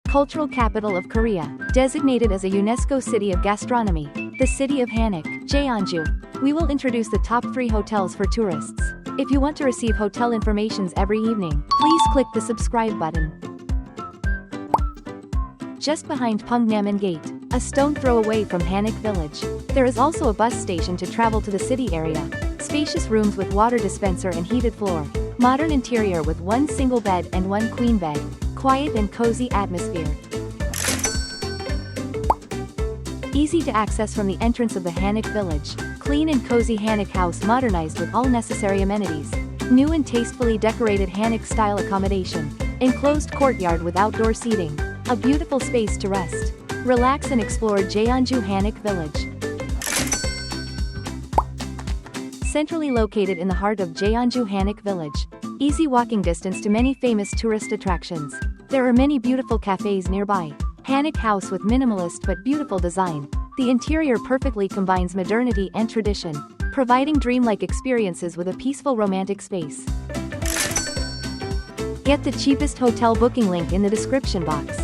cultural capital of Korea, designated as a UNESCO City of Gastronomy, the city of Hanok, Jeonju. We will introduce the top 3 hotels for tourists. If you want to receive hotel informations every evening, please click the subscribe button. Just behind Pungnaman Gate, a stone throw away from Hanok Village, there is also a bus station to travel to the city area. Spacious rooms with water dispenser and heated floor. Modern interior with one single bed and one queen bed. Quiet and cozy atmosphere. Easy to access from the entrance of the Hanok Village. Clean and cozy Hanok house modernized with all necessary amenities. New and tastefully decorated Hanok-style accommodation. Enclosed courtyard with outdoor seating. A beautiful space to rest. Relax and explore Jeonju Hanok Village. Centrally located in the heart of Jeonju Hanok Village. Easy walking distance to many famous tourist attractions. There are many beautiful cafes nearby. Hanok house with minimalist but beautiful design. The interior perfectly combines modernity and tradition, providing dreamlike experiences with a peaceful romantic space. Get the cheapest hotel booking link in the description box.